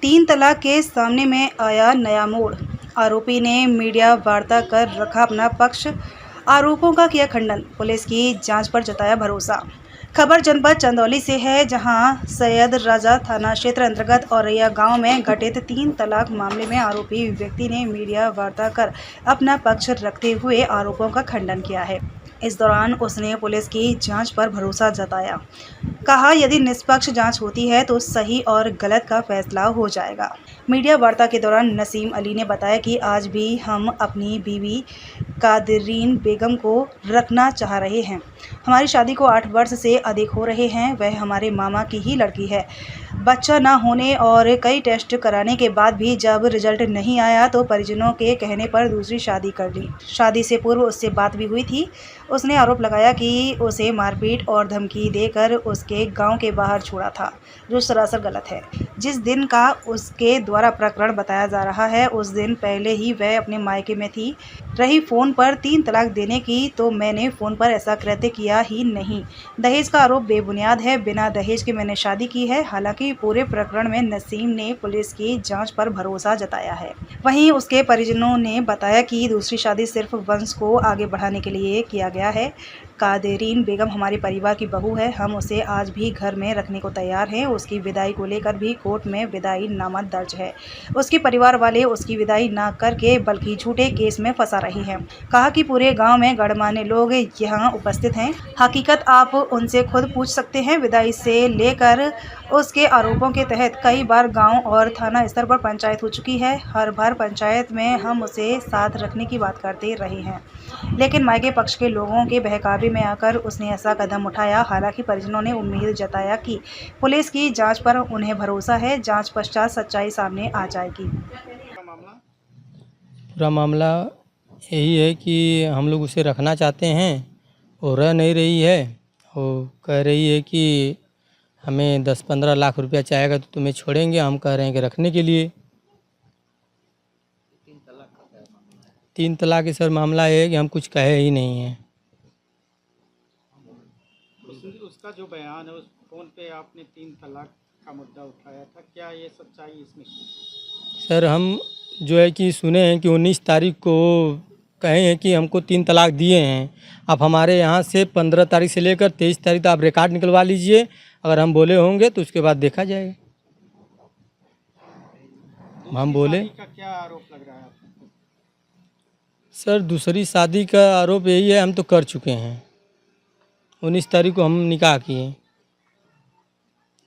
तीन तलाक के सामने में आया नया मोड़। आरोपी ने मीडिया वार्ता कर रखा अपना पक्ष। आरोपों का किया खंडन। पुलिस की जांच पर जताया भरोसा। खबर जनपद चंदौली से है, जहां सैयद राजा थाना क्षेत्र अंतर्गत औरैया गांव में घटित तीन तलाक मामले में आरोपी व्यक्ति ने मीडिया वार्ता कर अपना पक्ष रखते हुए आरोपों का खंडन किया है। इस दौरान उसने पुलिस की जांच पर भरोसा जताया। कहा, यदि निष्पक्ष जांच होती है तो सही और गलत का फैसला हो जाएगा। मीडिया वार्ता के दौरान नसीम अली ने बताया कि आज भी हम अपनी बीवी कादरीन बेगम को रखना चाह रहे हैं। हमारी शादी को 8 वर्ष से अधिक हो रहे हैं। वह हमारे मामा की ही लड़की है। बच्चा न होने और कई टेस्ट कराने के बाद भी जब रिजल्ट नहीं आया तो परिजनों के कहने पर दूसरी शादी कर ली। शादी से पूर्व उससे बात भी हुई थी। उसने आरोप लगाया कि उसे मारपीट और धमकी देकर उसके गांव के बाहर छोड़ा था, जो सरासर गलत है। जिस दिन का उसके द्वारा प्रकरण बताया जा रहा है, उस दिन पहले ही वह अपने मायके में थी। रही फ़ोन पर 3 तलाक देने की, तो मैंने फ़ोन पर ऐसा कृत्य किया ही नहीं। दहेज का आरोप बेबुनियाद है। बिना दहेज के मैंने शादी की है। हालांकि पूरे प्रकरण में नसीम ने पुलिस की जांच पर भरोसा जताया है। वहीं उसके परिजनों ने बताया कि दूसरी शादी सिर्फ वंश को आगे बढ़ाने के लिए किया गया है। कादरीन बेगम हमारे परिवार की बहू है। हम उसे आज भी घर में रखने को तैयार हैं। उसकी विदाई को लेकर भी कोर्ट में विदाई नामा दर्ज है। उसके परिवार वाले उसकी विदाई ना करके बल्कि झूठे केस में फंसा रहे हैं। कहा कि पूरे गांव में गणमान्य लोग यहां उपस्थित हैं। हकीकत आप उनसे खुद पूछ सकते हैं। विदाई से लेकर उसके आरोपों के तहत कई बार गांव और थाना स्तर पर पंचायत हो चुकी है। हर बार पंचायत में हम उसे साथ रखने की बात करते रहे हैं, लेकिन मायके पक्ष के लोगों के बहकावे में आकर उसने ऐसा कदम उठाया। हालांकि परिजनों ने उम्मीद जताया कि पुलिस की जांच पर उन्हें भरोसा है। जांच पश्चात सच्चाई सामने आ जाएगी। पूरा मामला यही है कि हम लोग उसे रखना चाहते हैं, वो रह नहीं रही है। वो कह रही है कि हमें 10-15 लाख रुपया चाहेगा तो तुम्हें छोड़ेंगे। हम कह रहे हैं कि रखने के लिए। 3 तलाक सर मामला है कि हम कुछ कहे ही नहीं हैं। उसका जो बयान है, उस फोन पे आपने 3 तलाक का मुद्दा उठाया था, क्या ये सच्चाई इसमें? सर हम जो है कि सुने हैं कि 19 तारीख को कहे हैं कि हमको 3 तलाक दिए हैं। आप हमारे यहाँ से 15 तारीख से लेकर 23 तारीख तक आप रिकॉर्ड निकलवा लीजिए। अगर हम बोले होंगे तो उसके बाद देखा जाएगा। हम बोले का क्या आरोप लग रहा है आपको? सर दूसरी शादी का आरोप यही है, हम तो कर चुके हैं। 19 तारीख को हम निकाह किए।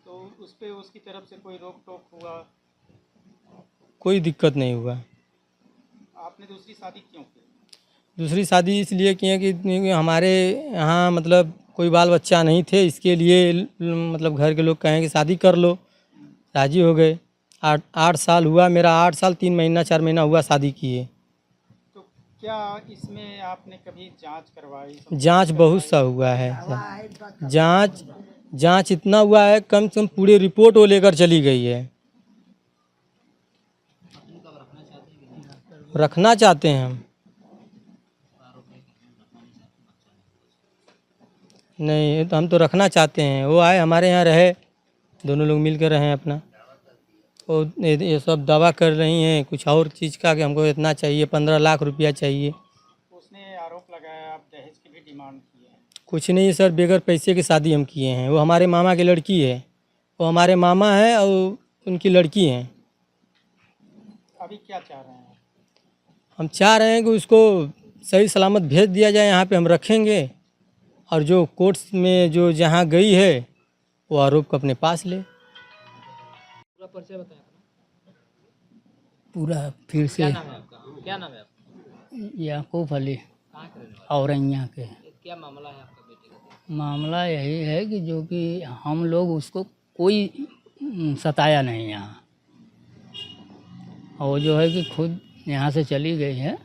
तो उस पे उसकी तरफ से कोई रोक टोक हुआ? कोई दिक्कत नहीं हुआ। आपने दूसरी शादी क्यों की? दूसरी शादी इसलिए किए कि हमारे यहाँ मतलब कोई बाल बच्चा नहीं थे, इसके लिए मतलब घर के लोग कहें कि शादी कर लो। राजी हो गए। 8 साल हुआ मेरा, 8 साल 3 महीना 4 महीना हुआ शादी किए। तो क्या इसमें आपने कभी जांच करवाई? जांच बहुत सा हुआ है सर। जांच इतना हुआ है, कम से कम पूरी रिपोर्ट वो लेकर चली गई है। रखना चाहते हैं हम। नहीं तो हम तो रखना चाहते हैं। वो आए हमारे यहाँ रहे, दोनों लोग मिल कर रहें अपना। वो ये सब दावा कर रही हैं कुछ और चीज़ का कि हमको इतना चाहिए, 15 लाख रुपया चाहिए। उसने आरोप लगाया आप दहेज की भी डिमांड की है। कुछ नहीं सर, बगैर पैसे की शादी हम किए हैं। वो हमारे मामा की लड़की है। वो हमारे मामा है और उनकी लड़की है। अभी क्या चाह रहे हैं? हम चाह रहे हैं कि उसको सही सलामत भेज दिया जाए। यहाँ पे हम रखेंगे, और जो कोर्ट में जो जहाँ गई है वो आरोप को अपने पास ले। पूरा परिचय बताएं अपना। पूरा फिर से। क्या नाम है आपका? क्या नाम है आपका? याकूब अली कहाँ के रहने वाले? और यहाँ के। क्या मामला है आपका बेटे का? मामला यही है कि जो कि हम लोग उसको कोई सताया नहीं यहाँ, और जो है कि खुद यहाँ से चली गई है,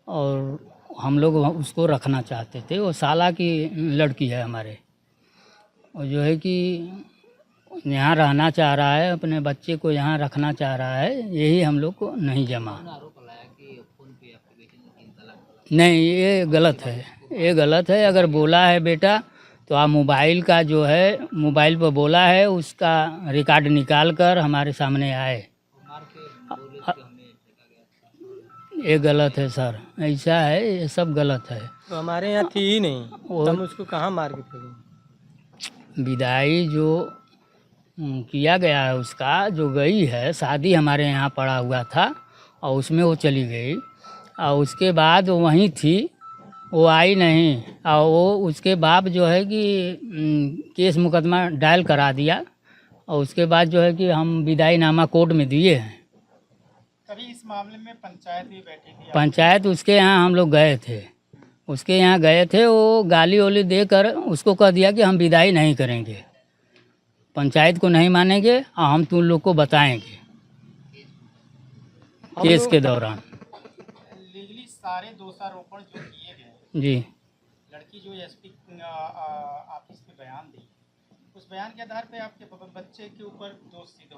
और हम लोग उसको रखना चाहते थे। वो साला की लड़की है हमारे, और जो है कि यहाँ रहना चाह रहा है, अपने बच्चे को यहाँ रखना चाह रहा है। यही हम लोग को नहीं जमा। आरोप लगाया कि फोन पे आपके बेटे ने 3 तलाक। नहीं, ये गलत है, ये गलत है। अगर बोला है बेटा तो आप मोबाइल का जो है मोबाइल पर बोला है उसका रिकॉर्ड निकाल कर हमारे सामने आए। मार के बोले कि हमें फेंका गया। ये गलत है सर, ऐसा है, ये सब गलत है। तो हमारे यहाँ थी ही नहीं, वो- तो हम उसको कहाँ मार के फेंकें। विदाई जो किया गया है उसका जो गई है, शादी हमारे यहाँ पड़ा हुआ था और उसमें वो चली गई और उसके बाद वो वहीं थी, वो आई नहीं। और वो उसके बाप जो है कि केस मुकदमा डायल करा दिया और उसके बाद जो है कि हम विदाईनामा कोर्ट में दिए हैं। तभी इस मामले में पंचायत भी बैठी थी। पंचायत उसके यहाँ हम लोग गए थे, उसके यहाँ गए थे, वो गाली वाली देकर उसको कह दिया कि हम विदाई नहीं करेंगे, पंचायत को नहीं मानेंगे और हम तुम लोग को बताएंगे केस के दौरान। लीगली सारे दोषारोपण जो किए गए, जी लड़की जो एसपी ऑफिस में बयान दी, उस बयान के आधार पे आपके बच्चे के ऊपर दोष सिद्ध हो